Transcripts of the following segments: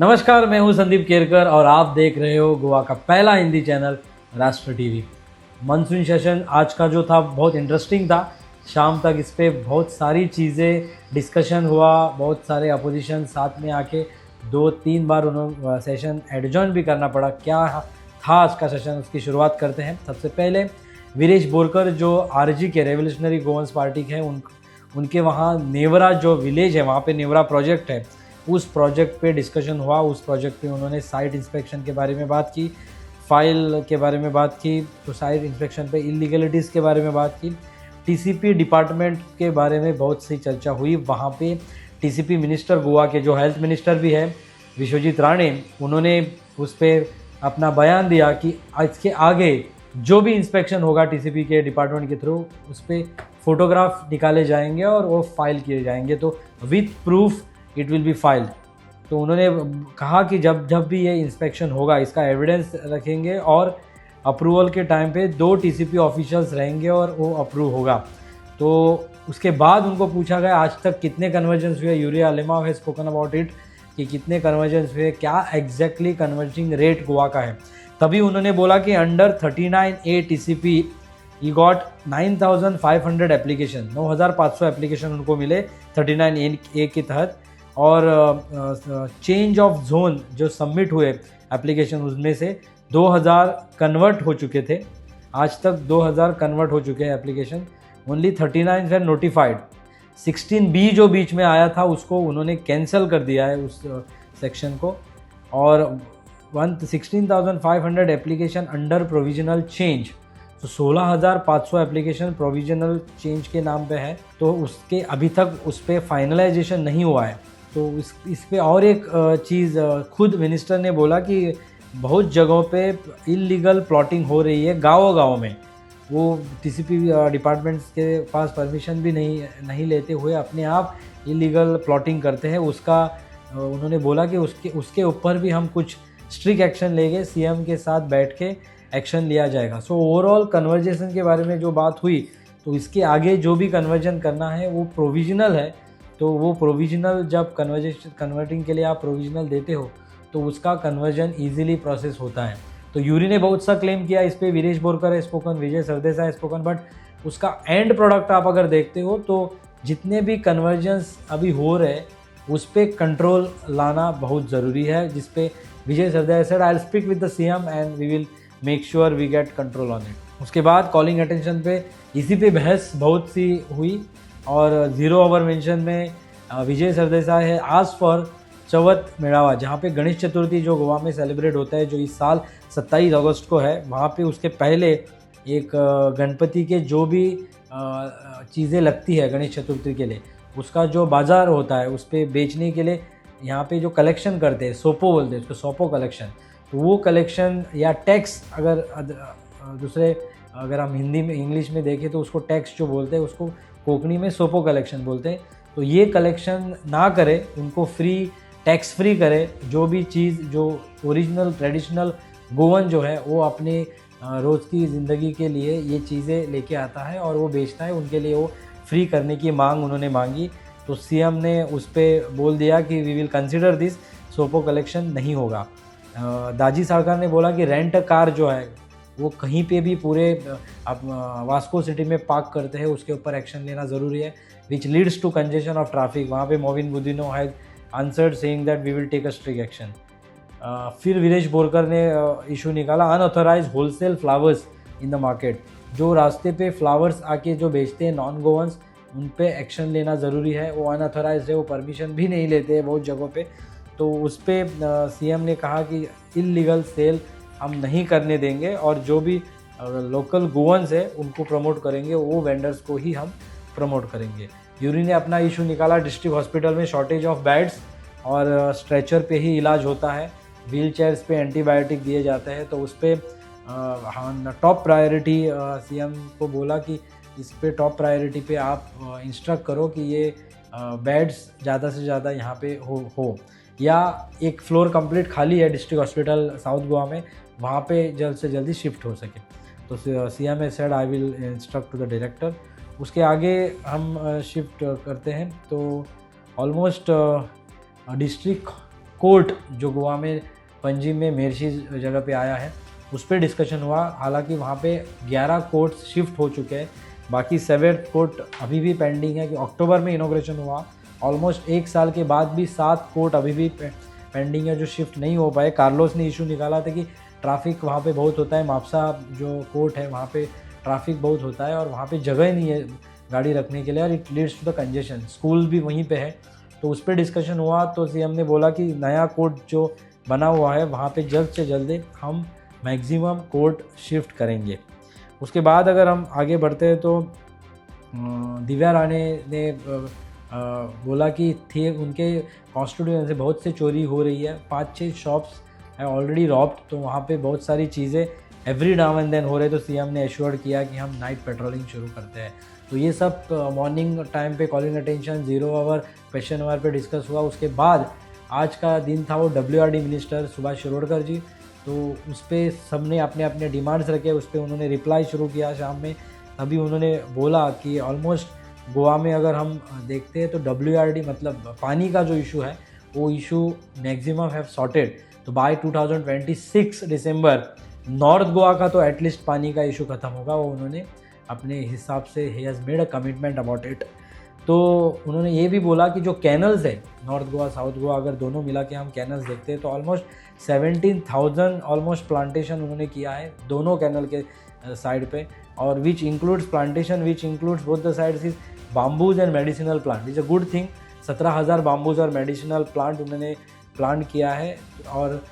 नमस्कार, मैं हूं संदीप केरकर और आप देख रहे हो गोवा का पहला हिंदी चैनल राष्ट्र टीवी। मानसून सेशन आज का जो था बहुत इंटरेस्टिंग था। शाम तक इस पे बहुत सारी चीज़ें डिस्कशन हुआ, बहुत सारे अपोजिशन साथ में आके 2-3 बार उन्होंने सेशन एडजॉर्न भी करना पड़ा। क्या था आज का सेशन, उसकी शुरुआत करते हैं। सबसे पहले वीरेश बोरकर जो आरजी के रेवोल्यूशनरी गोवंस पार्टी के हैं, उनके वहाँ नेवरा जो विलेज है, वहाँ पे नेवरा प्रोजेक्ट है, उस प्रोजेक्ट पे डिस्कशन हुआ। उस प्रोजेक्ट पे उन्होंने साइट इंस्पेक्शन के बारे में बात की, फाइल के बारे में बात की, तो साइट इंस्पेक्शन पे इलीगलिटीज़ के बारे में बात की। टीसीपी डिपार्टमेंट के बारे में बहुत सी चर्चा हुई। वहाँ पे टीसीपी मिनिस्टर गोवा के जो हेल्थ मिनिस्टर भी है विश्वजीत राणे, उन्होंने उस पर अपना बयान दिया कि इसके आगे जो भी इंस्पेक्शन होगा टीसीपी के डिपार्टमेंट के थ्रू, उस पर फोटोग्राफ निकाले जाएंगे और वो फाइल किए जाएंगे, तो with proof it will be filed. तो उन्होंने कहा कि जब भी ये इंस्पेक्शन होगा इसका एविडेंस रखेंगे और अप्रूवल के टाइम पे 2 टीसीपी ऑफिशियल्स रहेंगे और वो अप्रूव होगा। तो उसके बाद उनको पूछा गया आज तक कितने कन्वर्जेंस हुए। Yuri Alemao has spoken about it कि कितने कन्वर्जेंस हुए, क्या एग्जैक्टली कन्वर्जिंग रेट गोवा का है। तभी उन्होंने बोला कि under 39A TCP he got 9,500 application, 9,500 application उनको मिले 39A के तहत। और चेंज ऑफ जोन जो सबमिट हुए एप्लीकेशन, उसमें से 2,000 कन्वर्ट हो चुके थे। आज तक 2,000 कन्वर्ट हो चुके हैं एप्लीकेशन। ओनली 39 वे नोटिफाइड। 16B जो बीच में आया था उसको उन्होंने कैंसिल कर दिया है, उस सेक्शन को। और 16,500 एप्लीकेशन अंडर प्रोविजनल चेंज, तो 16,500 एप्लीकेशन प्रोविजनल चेंज के नाम पे है। तो उसके अभी तक उस पर फाइनलाइजेशन नहीं हुआ है। तो इस पे और एक चीज़ खुद मिनिस्टर ने बोला कि बहुत जगहों पे इलीगल प्लॉटिंग हो रही है गाँव में। वो टीसीपी डिपार्टमेंट्स के पास परमिशन भी नहीं लेते हुए अपने आप इलीगल प्लॉटिंग करते हैं। उसका उन्होंने बोला कि उसके ऊपर भी हम कुछ स्ट्रिक्ट एक्शन लेंगे, सीएम के साथ बैठ के एक्शन लिया जाएगा। सो ओवरऑल कन्वर्जेशन के बारे में जो बात हुई, तो इसके आगे जो भी कन्वर्जन करना है वो प्रोविजनल है। तो वो प्रोविजनल जब कन्वर्टिंग के लिए आप प्रोविजनल देते हो तो उसका कन्वर्जन इजीली प्रोसेस होता है। तो यूरी ने बहुत सा क्लेम किया इस पे, वीरेश बोरकर है स्पोकन, विजय सरदेसाई है स्पोकन, बट उसका एंड प्रोडक्ट आप अगर देखते हो तो जितने भी कन्वर्जन्स अभी हो रहे उस पर कंट्रोल लाना बहुत ज़रूरी है, जिस पे Vijay Sardesai said I will speak with the CM and we will make sure we get control on it. उसके बाद कॉलिंग अटेंशन पे इसी पे बहस बहुत सी हुई और 0 आवर मेंशन में विजय सरदेसाई है आज फॉर चौथ मेड़ावा, जहाँ पे गणेश चतुर्थी जो गोवा में सेलिब्रेट होता है, जो इस साल 27 अगस्त को है, वहाँ पे उसके पहले एक गणपति के जो भी चीज़ें लगती है गणेश चतुर्थी के लिए, उसका जो बाज़ार होता है उस पर बेचने के लिए यहाँ पे जो कलेक्शन करते हैं, सोपो बोलते हैं उसको, सोपो कलेक्शन। तो वो कलेक्शन या टैक्स, अगर हम हिंदी में इंग्लिश में देखें तो उसको टैक्स जो बोलते हैं उसको कोंकणी में सोपो कलेक्शन बोलते हैं। तो ये कलेक्शन ना करे, उनको टैक्स फ्री करे। जो भी चीज़ जो ओरिजिनल ट्रेडिशनल गोवन जो है वो अपने रोज़ की ज़िंदगी के लिए ये चीज़ें लेके आता है और वो बेचता है, उनके लिए वो फ्री करने की मांग उन्होंने मांगी। तो सीएम ने उस पर बोल दिया कि वी विल कंसिडर दिस, सोपो कलेक्शन नहीं होगा। दाजी सरकार ने बोला कि रेंट कार जो है वो कहीं पे भी पूरे वास्को सिटी में पार्क करते हैं, उसके ऊपर एक्शन लेना ज़रूरी है, which leads to congestion of traffic. वहाँ पे Mauvin Godinho has answered saying that we will take a strict action. फिर वीरेश बोरकर ने इशू निकाला unauthorised wholesale flowers in the market. जो रास्ते पे फ्लावर्स आके जो बेचते हैं नॉन गोवंस, उन पे एक्शन लेना ज़रूरी है। वो अनऑथराइज है, वो परमिशन भी नहीं लेते हैं बहुत जगहों पे। तो उस पर सीएम ने कहा कि इलीगल सेल हम नहीं करने देंगे और जो भी लोकल गोवंस है उनको प्रमोट करेंगे, वो वेंडर्स को ही हम प्रमोट करेंगे। यूरी ने अपना इशू निकाला डिस्ट्रिक्ट हॉस्पिटल में शॉर्टेज ऑफ बेड्स और स्ट्रेचर पे ही इलाज होता है, व्हील चेयर्स पे एंटीबायोटिक दिए जाते हैं। तो उस पर टॉप प्रायोरिटी सीएम को बोला कि इस पे टॉप प्रायोरिटी पे आप इंस्ट्रक्ट करो कि ये बेड्स ज़्यादा से ज़्यादा यहाँ पे हो या एक फ्लोर कंप्लीट खाली है डिस्ट्रिक्ट हॉस्पिटल साउथ गोवा में, वहाँ पे जल्द से जल्दी शिफ्ट हो सके। तो CM said I will instruct to the director. उसके आगे हम शिफ्ट करते हैं। तो ऑलमोस्ट डिस्ट्रिक्ट कोर्ट जो गोवा में पंजिम में मेरशी जगह पे आया है उस पर डिस्कशन हुआ। हालांकि वहाँ पे 11 कोर्ट्स शिफ्ट हो चुके हैं, बाकी 7th कोर्ट अभी भी पेंडिंग है कि अक्टूबर में इनॉग्रेशन हुआ। ऑलमोस्ट 1 साल के बाद भी 7 कोर्ट अभी भी पेंडिंग है जो शिफ्ट नहीं हो पाए। कार्लोस ने इशू निकाला था कि ट्रैफिक वहाँ पे बहुत होता है, मापसा जो कोर्ट है वहाँ पे ट्रैफिक बहुत होता है और वहाँ पे जगह ही नहीं है गाड़ी रखने के लिए और it leads to the congestion. School भी वहीं पे है, तो उस पर डिस्कशन हुआ। तो सीएम ने बोला कि नया कोर्ट जो बना हुआ है वहाँ पे जल्द से जल्द हम मैक्सिमम कोर्ट शिफ्ट करेंगे। उसके बाद अगर हम आगे बढ़ते हैं तो दिव्या राणे ने बोला कि थे उनके कॉन्स्टिट्यूएंसी से बहुत से चोरी हो रही है, 5-6 शॉप्स है ऑलरेडी रॉब्ड, तो वहाँ पे बहुत सारी चीज़ें एवरी नाउ एंड देन हो रहे। तो सीएम ने एश्योर्ड किया कि हम नाइट पेट्रोलिंग शुरू करते हैं। तो ये सब मॉर्निंग टाइम पे calling attention 0 hour question hour पे डिस्कस हुआ। उसके बाद आज का दिन था वो WRD मिनिस्टर सुभाष शिरोडकर जी, तो उस पर सब ने अपने अपने डिमांड्स रखे, उस पर उन्होंने रिप्लाई शुरू किया शाम में। तभी उन्होंने बोला कि ऑलमोस्ट गोवा में अगर हम देखते हैं तो WRD मतलब पानी का जो इशू है वो इशू मैक्सिमम हैव सॉर्टेड। तो बाय 2026 दिसंबर नॉर्थ गोवा का तो एटलीस्ट पानी का इशू ख़त्म होगा, वो उन्होंने अपने हिसाब से he has made a commitment about it. तो उन्होंने ये भी बोला कि जो कैनल्स है नॉर्थ गोवा साउथ गोवा अगर दोनों मिला के हम कैनल्स देखते हैं तो ऑलमोस्ट 17,000 ऑलमोस्ट प्लांटेशन उन्होंने किया है दोनों कैनल के साइड पे, और which includes plantation which includes both the sides is bamboos and medicinal plant. Is a good thing. 17,000 bamboos और मेडिसिनल प्लांट उन्होंने प्लांट किया है। और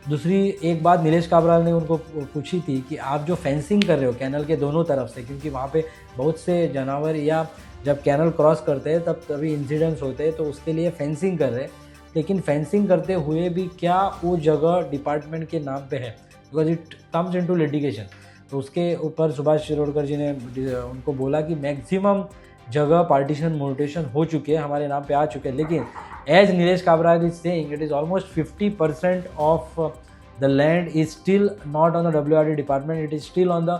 दूसरी एक बात नीलेश काब्राल ने उनको पूछी थी कि आप जो फेंसिंग कर रहे हो कैनल के दोनों तरफ से, क्योंकि वहाँ पे बहुत से जानवर या जब कैनल क्रॉस करते हैं तब तभी इंसिडेंट्स होते हैं, तो उसके लिए फेंसिंग कर रहे हैं। लेकिन फेंसिंग करते हुए भी क्या वो जगह डिपार्टमेंट के नाम पे है, because it comes into litigation. तो उसके ऊपर सुभाष शिरोडकर जी ने उनको बोला कि मैक्सिमम जगह पार्टीशन मोटेशन हो चुके हैं, हमारे नाम पे आ चुके हैं, लेकिन as Nilesh Cabral is saying it is almost 50% of the land is still not on the WRD department, it is still on the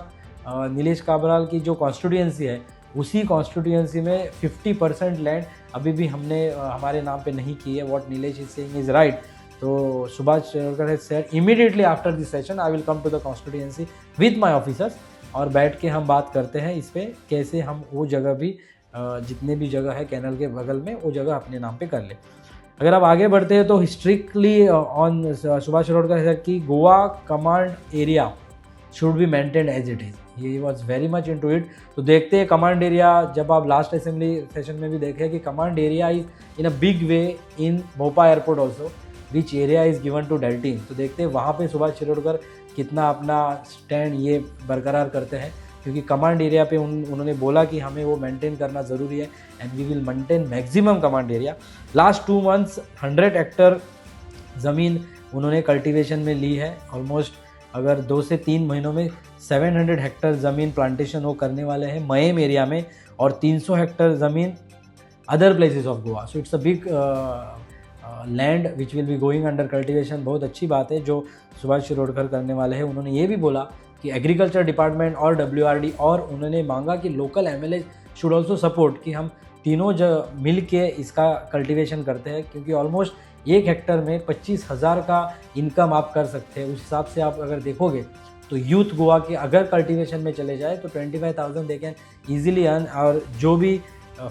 Nilesh Cabral की जो कॉन्स्टिट्यूएंसी है उसी कॉन्स्टिट्यूएंसी में 50% लैंड अभी भी हमने हमारे नाम पे नहीं की है। What Nilesh is saying is right. तो Subhash Shirodkar has said immediately after this session I will come to the constituency with my officers और बैठ के हम बात करते हैं इस पर कैसे हम वो जगह भी जितने भी जगह है कैनल के बगल में वो जगह अपने नाम पे कर ले। अगर आप आगे बढ़ते हैं तो स्ट्रिक्टली ऑन सुभाष शिरोडकर की Goa command area should be maintain as it is, he was very much in to it. तो देखते हैं कमांड एरिया, जब आप लास्ट असेंबली सेशन में भी देखें कि command area is in a big way in Bhopal airport also which area is given to Deltin. तो देखते हैं वहाँ पे सुभाष शिरोडकर कितना अपना स्टैंड ये बरकरार करते हैं, क्योंकि कमांड एरिया पे उन्होंने बोला कि हमें वो मेंटेन करना ज़रूरी है and we will maintain maximum command area. Last 2 months 100 hectare ज़मीन उन्होंने कल्टीवेशन में ली है। ऑलमोस्ट अगर 2 से 3 महीनों में 700 हेक्टर ज़मीन प्लांटेशन वो करने वाले हैं मयम एरिया में और 300 हेक्टर ज़मीन other places of Goa. So it's a big land which will be going under cultivation. बहुत अच्छी बात है जो सुभाष शिरोडकर करने वाले हैं। उन्होंने ये भी बोला कि एग्रीकल्चर डिपार्टमेंट और WRD और उन्होंने मांगा कि local MLA should also support कि हम तीनों मिल के इसका कल्टीवेशन करते हैं, क्योंकि ऑलमोस्ट 1 हेक्टर में 25,000 का इनकम आप कर सकते हैं। उस हिसाब से आप अगर देखोगे तो यूथ गोवा के अगर कल्टीवेशन में चले जाए तो 25,000 दे कैन ईजिली अर्न। और जो भी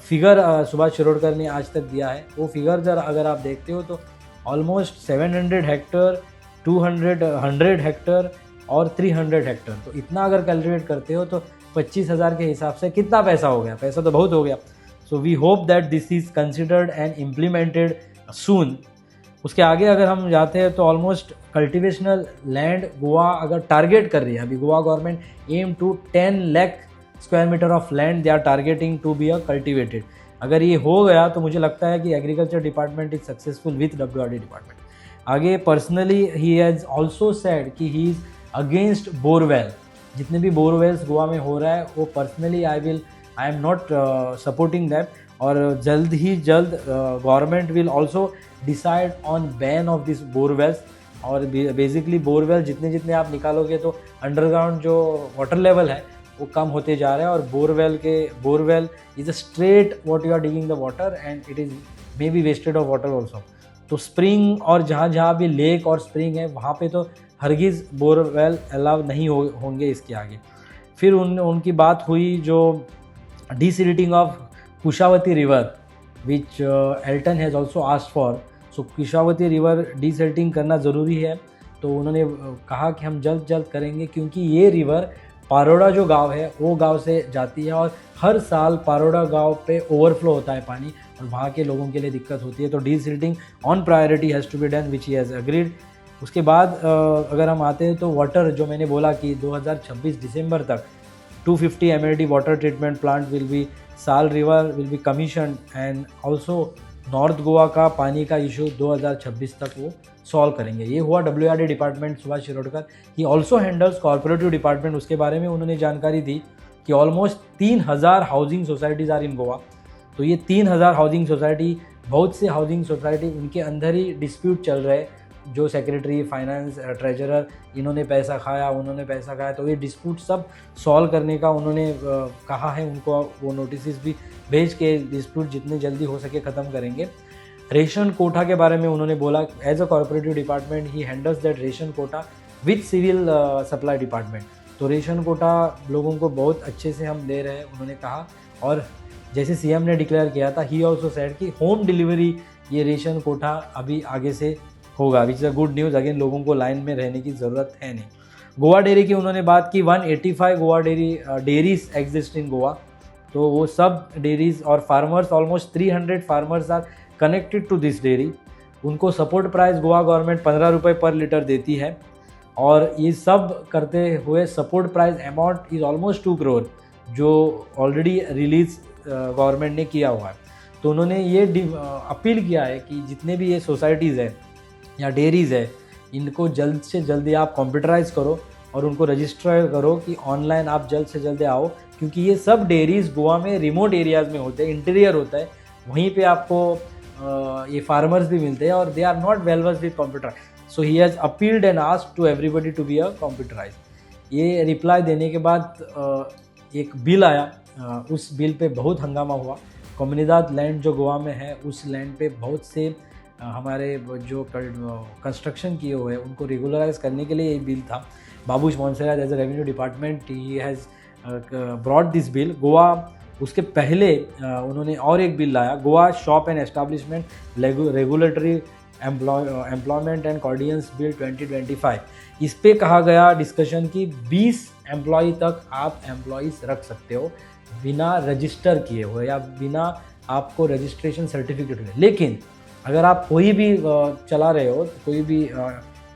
फिगर सुभाष शिरोडकर ने आज तक दिया है वो फिगर अगर आप देखते हो तो ऑलमोस्ट 700 हेक्टर 100 हेक्टर और 300 हेक्टर, तो इतना अगर कैलकुलेट करते हो तो 25,000 के हिसाब से कितना पैसा हो गया, पैसा तो बहुत हो गया। So we hope that this is considered and implemented soon. उसके आगे अगर हम जाते हैं तो ऑलमोस्ट कल्टिवेशनल लैंड गोवा अगर टारगेट कर रही है, अभी Goa government aim to 10 lakh square metre of land they are targeting to be a cultivated. अगर ये हो गया तो मुझे लगता है कि agriculture department is successful with WRD department. आगे personally he has also said कि ही इज़ अगेंस्ट बोरवेल। जितने भी बोरवेल्स गोवा में हो रहा है वो personally I am not supporting that, और जल्द ही जल्द government will also decide on ban of this borewells. और बेसिकली बोरवेल जितने जितने आप निकालोगे तो अंडरग्राउंड जो वाटर लेवल है वो कम होते जा रहा है, और borewell is a straight what you are digging the water and it is may be wasted of water also. तो स्प्रिंग और जहाँ जहाँ भी लेक और स्प्रिंग है वहाँ पे तो हरगिज़ बोरवेल अलाउ नहीं होंगे इसके आगे। फिर उनकी बात हुई जो desilting of Kushavati river which Altone has also asked for. So Kushavati river desilting करना ज़रूरी है, तो उन्होंने कहा कि हम जल्द करेंगे, क्योंकि ये रिवर पारोड़ा जो गांव है वो गांव से जाती है और हर साल पारोड़ा गांव पे ओवरफ्लो होता है पानी और वहाँ के लोगों के लिए दिक्कत होती है। तो desilting on priority has to be done which he has agreed. उसके बाद अगर हम आते हैं तो वाटर, जो मैंने बोला कि 2026 दिसंबर तक 250 MLD water treatment plant will be, Sal river will be commission and also north Goa का पानी का इशू 2026 तक वो सॉल्व करेंगे। ये हुआ WRD department Subhash Shirodkar. He also handles cooperative department, उसके बारे में उन्होंने जानकारी दी कि almost 3000 housing societies are in Goa. तो ये 3000 हाउसिंग सोसाइटी, बहुत से हाउसिंग सोसाइटी उनके अंदर ही डिस्प्यूट चल रहे, जो सेक्रेटरी फाइनेंस ट्रेजरर इन्होंने पैसा खाया, उन्होंने पैसा खाया, तो ये डिस्प्यूट सब सॉल्व करने का उन्होंने कहा है उनको। वो नोटिस भी भेज के डिस्प्यूट जितने जल्दी हो सके ख़त्म करेंगे। रेशन कोटा के बारे में उन्होंने बोला, as a cooperative department he handles that ration quota with civil supply department. तो रेशन कोटा लोगों को बहुत अच्छे से हम दे रहे हैं उन्होंने कहा। और जैसे CM ने डिक्लेयर किया था, ही ऑल्सो सेड कि होम डिलीवरी ये रेशन कोटा अभी आगे से होगा, which is a good news. Again लोगों को लाइन में रहने की ज़रूरत है नहीं। गोवा डेयरी की उन्होंने बात की, 185 Goa dairies exist in Goa. तो वो सब डेयरीज और farmers, almost 300 farmers are connected to this dairy. उनको सपोर्ट प्राइस गोवा गवर्नमेंट 15 रुपये पर लीटर देती है और ये सब करते हुए support price amount is almost 2 crore जो ऑलरेडी रिलीज गवर्नमेंट ने किया हुआ है। तो उन्होंने ये अपील किया है कि जितने भी ये सोसाइटीज़ है या डेयरीज़ है, इनको जल्द से जल्दी आप कंप्यूटराइज करो और उनको रजिस्टर करो कि ऑनलाइन आप जल्द से जल्द आओ, क्योंकि ये सब डेयरीज़ गोवा में रिमोट एरियाज़ में होते हैं, इंटीरियर होता है, वहीं पे आपको ये फार्मर्स भी मिलते हैं और they are not well versed with computer. So he has appealed and asked to everybody to be a computerise. ये रिप्लाई देने के बाद एक बिल आया, उस बिल पे बहुत हंगामा हुआ। कम्युनिदाद लैंड जो गोवा में है, उस लैंड पे बहुत से हमारे जो कंस्ट्रक्शन किए हुए हैं उनको रेगुलराइज करने के लिए ये बिल था। Babush Monserrate as a revenue department he has brought this bill. Goa उसके पहले उन्होंने और एक बिल लाया, Goa shop and establishment regulatory employment and conditions bill 2025। इस पे कहा गया डिस्कशन कि 20 एम्प्लॉय तक आप एम्प्लॉयज़ रख सकते हो बिना रजिस्टर किए हुए या बिना आपको रजिस्ट्रेशन सर्टिफिकेट हुए। लेकिन अगर आप कोई भी चला रहे हो, कोई भी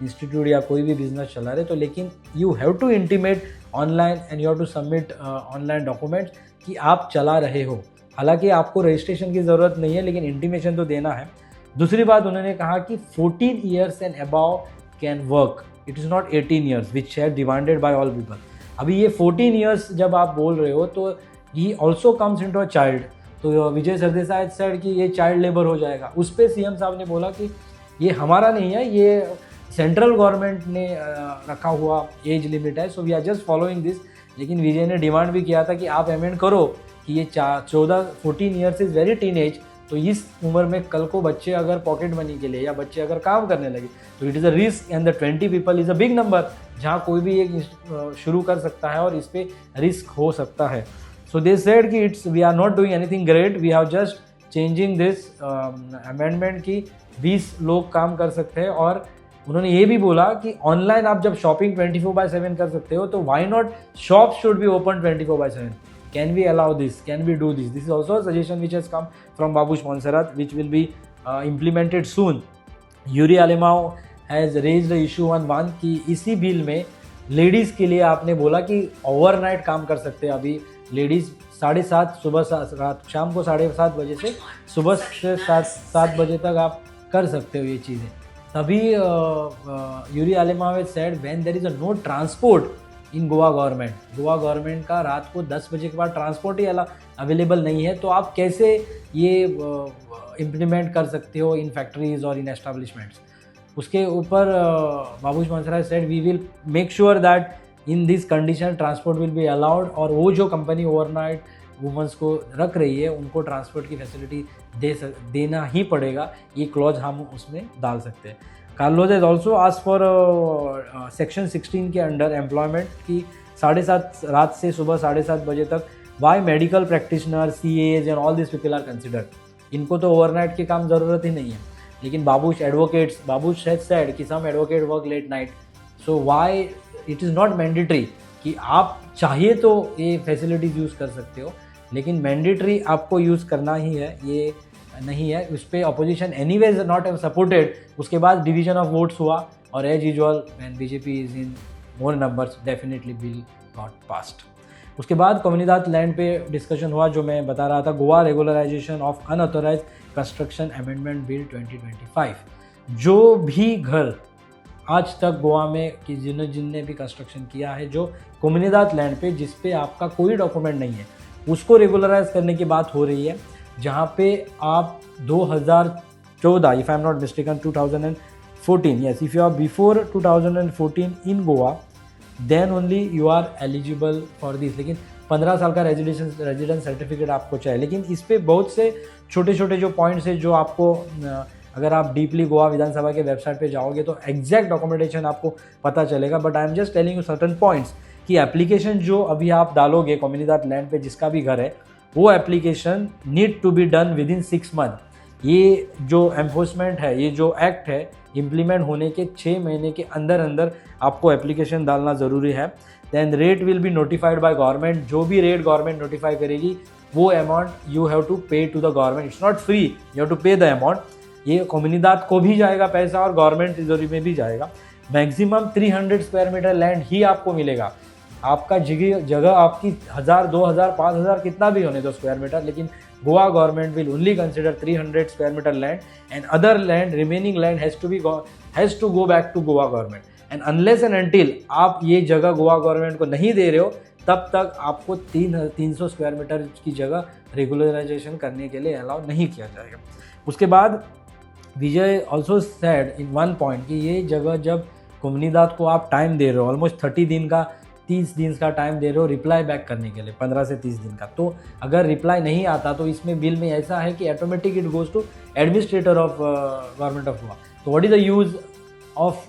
इंस्टीट्यूट या कोई भी बिजनेस चला रहे, तो लेकिन you have to intimate online and you have to submit online documents कि आप चला रहे हो। हालांकि आपको रजिस्ट्रेशन की ज़रूरत नहीं है, लेकिन इंटीमेशन तो देना है। दूसरी बात उन्होंने कहा कि 14 years and above can work, it is not 18 years which है डिमांडेड बाय ऑल पीपल। अभी ये 14 ईयर्स जब आप बोल रहे हो तो he also comes into a child. तो विजय सरदेसाई सेड कि ये चाइल्ड लेबर हो जाएगा। उस पर CM साहब ने बोला कि ये हमारा नहीं है, ये सेंट्रल गवर्नमेंट ने रखा हुआ एज लिमिट है, so we are just following this. लेकिन विजय ने डिमांड भी किया था कि आप अमेंड करो कि ये 14 years is very teen age. तो इस उम्र में कल को बच्चे अगर पॉकेट मनी के लिए या बच्चे अगर काम करने लगे तो it is a risk and the 20 people is a big number, जहाँ कोई भी एक शुरू कर सकता है और इस पर रिस्क हो सकता है। So they said कि we are not doing anything great, we have just changing this amendment कि 20 लोग काम कर सकते हैं। और उन्होंने ये भी बोला कि ऑनलाइन आप जब शॉपिंग 24/7 कर सकते हो तो why not shops should be open 24/7? Can we allow this? Can we do this? This is also a suggestion which has come from Babush Monserrat, which will be implemented soon. Yuri Alimao has raised the issue on one कि इसी bill में ladies के लिए आपने बोला कि overnight काम कर सकते हैं। अभी लेडीज़ 7:30 सुबह शाम को 7:30 बजे से सुबह से 7 बजे तक आप कर सकते हो ये चीज़ें। तभी Yuri Alemao said when there is a no transport in Goa government का रात को 10 बजे के बाद ट्रांसपोर्ट ही अवेलेबल नहीं है, तो आप कैसे ये इम्प्लीमेंट कर सकते हो इन फैक्ट्रीज और इन एस्टेब्लिशमेंट्स। उसके ऊपर Babush Monserrate said we will make sure that in this condition transport will be allowed. और वो जो कंपनी ओवरनाइट वुमेंस को रख रही है उनको ट्रांसपोर्ट की फैसिलिटी देना ही पड़ेगा, ये क्लॉज हम उसमें डाल सकते हैं। Carlos has also ask for section 16 के अंडर एम्प्लॉयमेंट की 7:30 रात से सुबह 7:30 बजे तक। Why medical practitioner, CAs and all this people are considered. इनको तो ओवरनाइट की काम ज़रूरत ही नहीं है, लेकिन बाबूश हैज सेड कि some advocate work late night, so why it is not mandatory कि आप चाहिए तो ये फैसिलिटीज़ यूज़ कर सकते हो, लेकिन मैंडेटरी आपको यूज़ करना ही है, ये नहीं है। उस पर opposition anyways not have supported. उसके बाद डिवीजन ऑफ वोट्स हुआ और as usual when BJP is in more numbers definitely bill got passed. उसके बाद कम्युनिदाद लैंड पे डिस्कशन हुआ, जो मैं बता रहा था, Goa regularisation of unauthorise construction amendment bill 2025। जो भी घर आज तक गोवा में कि जिनने भी कंस्ट्रक्शन किया है जो कम्युनिदाद लैंड पे जिस पे आपका कोई डॉक्यूमेंट नहीं है, उसको रेगुलराइज करने की बात हो रही है। जहाँ पे आप 2014, if I am not mistaken 2014, yes, if you are before 2014 in Goa then only you are eligible for this. लेकिन 15 साल का रेजिडेंस सर्टिफिकेट आपको चाहिए। लेकिन इस पे बहुत से छोटे छोटे जो पॉइंट्स है जो आपको, अगर आप डीपली गोवा विधानसभा के वेबसाइट पे जाओगे तो एग्जैक्ट डॉक्यूमेंटेशन आपको पता चलेगा, but I am just telling you certain points कि एप्लीकेशन जो अभी आप डालोगे कम्युनिदाद लैंड पे जिसका भी घर है, वो application need to be done within 6 month. ये जो एनफोर्समेंट है, ये जो एक्ट है, इम्प्लीमेंट होने के 6 महीने के अंदर अंदर आपको एप्लीकेशन डालना ज़रूरी है। Then rate will be notified by government. जो भी रेट गवर्नमेंट नोटिफाई करेगी वो amount you have to pay to the government. It's not free, you have to pay the amount. ये कम्युनिदाद को भी जाएगा पैसा और गवर्नमेंट तिजोरी में भी जाएगा। मैक्सिमम 300 स्क्वायर मीटर लैंड ही आपको मिलेगा। आपका जगह आपकी 1000, 2000, 5000 कितना भी होने दो स्क्वायर मीटर, लेकिन Goa government will only consider 300 square metre land and other land, remaining land has to go back to Goa government. And unless and until आप ये जगह गोवा गवर्नमेंट को नहीं दे रहे हो, तब तक आपको 300 स्क्वायर मीटर की जगह रेगुलराइजेशन करने के लिए अलाउ नहीं किया जाएगा। उसके बाद Vijay also said in one point कि ये जगह जब कम्युनिदाद को आप टाइम दे रहे हो, ऑलमोस्ट 30 दिन का टाइम दे रहे हो रिप्लाई बैक करने के लिए, 15 से 30 दिन का, तो अगर रिप्लाई नहीं आता तो इसमें बिल में ऐसा है कि automatic it goes to administrator of government of Goa. तो what is the use of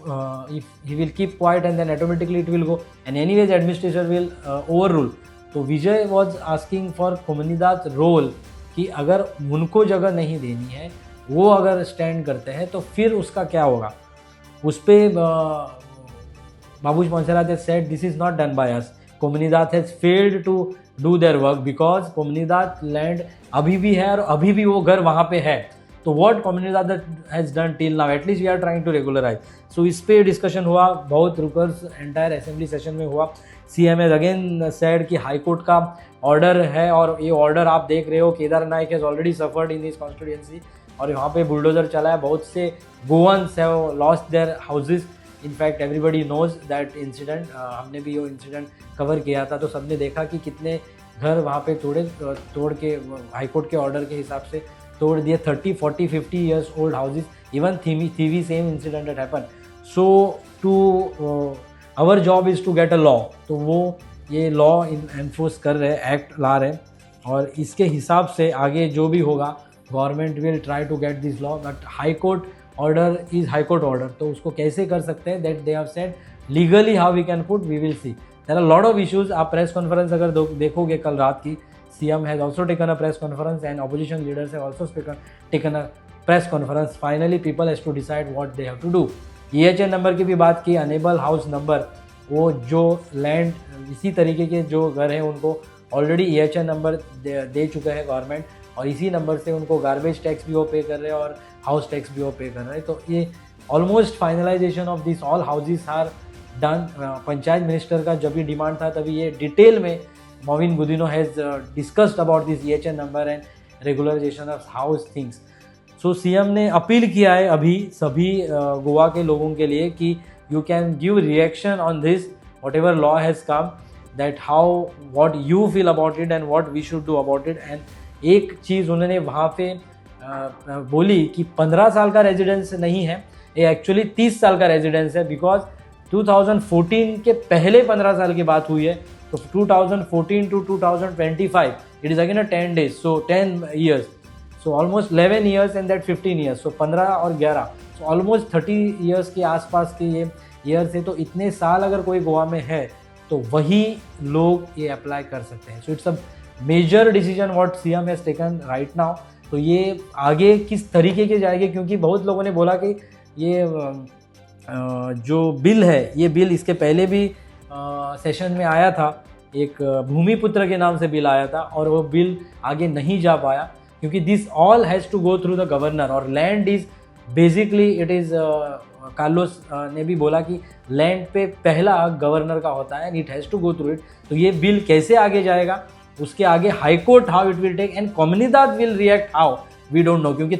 if he will keep quiet and then automatically it will go and anyways administrator will overrule. तो Vijay was asking for comunidade role कि अगर उनको जगह नहीं देनी है, वो अगर स्टैंड करते हैं तो फिर उसका क्या होगा। उस पर Babush Monserrat has said this is not done by us. Comunidad has failed to do their work because Comunidad land अभी भी है और अभी भी वो घर वहाँ पे है। तो what Comunidad has done till now, at least we are trying to regularize. So इस पे डिस्कशन हुआ, बहुत रुकर्स एंटायर असेंबली सेशन में हुआ। CM has again said कि हाई कोर्ट का ऑर्डर है और ये ऑर्डर आप देख रहे हो, Kedar Naik has already suffered in this constituency और वहाँ पे बुलडोजर चला है। बहुत से Goans have lost their houses. In fact everybody knows that incident. हमने भी वो इंसिडेंट कवर किया था, तो सबने देखा कि कितने घर वहाँ पे तोड़ के हाईकोर्ट के ऑर्डर के हिसाब से तोड़ दिए। 30, 40, 50 ईयर्स ओल्ड हाउसेज, इवन थीवी same incident at happen. So to our job is to get a law. तो वो ये लॉ एनफोर्स कर रहे हैं, एक्ट ला रहे हैं, और इसके हिसाब से आगे जो भी होगा government will try to get this law. But high court order is high court order, तो उसको कैसे कर सकते हैं, that they have said legally how we can put, we will see. There are lot of issues. आप press conference अगर देखोगे कल रात की, CM has also taken a press conference and opposition leaders have also taken a press conference. Finally people has to decide what they have to do. EHN number की भी बात की, अनेबल हाउस नंबर, वो जो land इसी तरीके के जो घर हैं उनको ऑलरेडी EHN नंबर दे चुके हैं गवर्नमेंट, और इसी नंबर से उनको गार्बेज टैक्स भी वो पे कर रहे हैं और हाउस टैक्स भी वो पे कर रहे हैं। तो ये almost finalisation of this all houses are done. Panchayat minister का जब भी डिमांड था तभी ये डिटेल में Mauvin Godinho has discussed about this EHN number and regularisation of house things. So CM ने अपील किया है अभी सभी गोवा के लोगों के लिए कि you can give reaction on this whatever law has come, that how what you feel about it and what we should do about it. And एक चीज़ उन्होंने वहाँ पे बोली कि 15 साल का रेजिडेंस नहीं है, ये एक्चुअली 30 साल का रेजिडेंस है, बिकॉज 2014 के पहले 15 साल की बात हुई है। तो 2014 to 2025 it is again 10 days, so 10 years, so almost 11 years and that 15 years, so 15 और 11, so almost 30 years के आसपास के ये ईयर्स है। तो इतने साल अगर कोई गोवा में है तो वही लोग ये अप्लाई कर सकते हैं। So it's a major decision what CM has taken right now. तो ये आगे किस तरीके के जाएंगे, क्योंकि बहुत लोगों ने बोला कि ये जो बिल है, ये बिल इसके पहले भी सेशन में आया था, एक भूमिपुत्र के नाम से बिल आया था और वो बिल आगे नहीं जा पाया, क्योंकि this all has to go through the governor. और land is basically it is Carlos ने भी बोला कि लैंड पे पहला गवर्नर का होता है and it has to go through it. तो ये बिल कैसे आगे जाएगा, उसके आगे high court how it will take and कम्युनिदाद will react how, we don't know. क्योंकि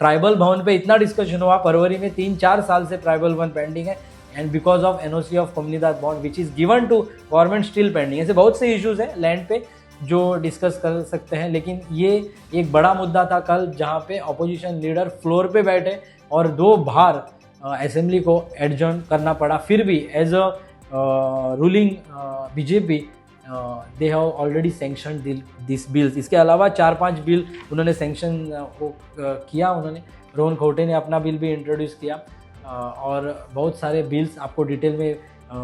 ट्राइबल भवन पे इतना डिस्कशन हुआ फरवरी में, 3-4 साल से ट्राइबल भवन पेंडिंग है and because of NOC of कम्युनिदाद bond which is given to government still pending. ऐसे बहुत से इश्यूज़ हैं लैंड पे जो डिस्कस कर सकते हैं, लेकिन ये एक बड़ा मुद्दा था कल, जहाँ पे अपोजिशन लीडर फ्लोर पे बैठे और 2 बार असेंबली को एडजर्न करना पड़ा। फिर भी as a ruling BJP they have already sanction this bills. इसके अलावा 4-5 बिल उन्होंने सैंक्शन किया। उन्होंने रोहन खौटे ने अपना बिल भी इंट्रोड्यूस किया और बहुत सारे बिल्स आपको डिटेल में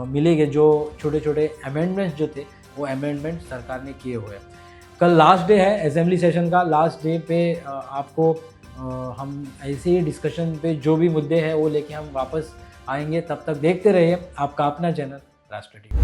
मिलेंगे। जो छोटे छोटे अमेंडमेंट्स जो थे वो अमेंडमेंट सरकार ने किए हुए हैं। कल लास्ट डे है असेंबली सेशन का। लास्ट डे पे आपको हम ऐसे ही डिस्कशन पे जो भी मुद्दे हैं वो लेके हम वापस आएंगे। तब तक देखते रहिए आपका अपना चैनल राष्ट्र टीवी।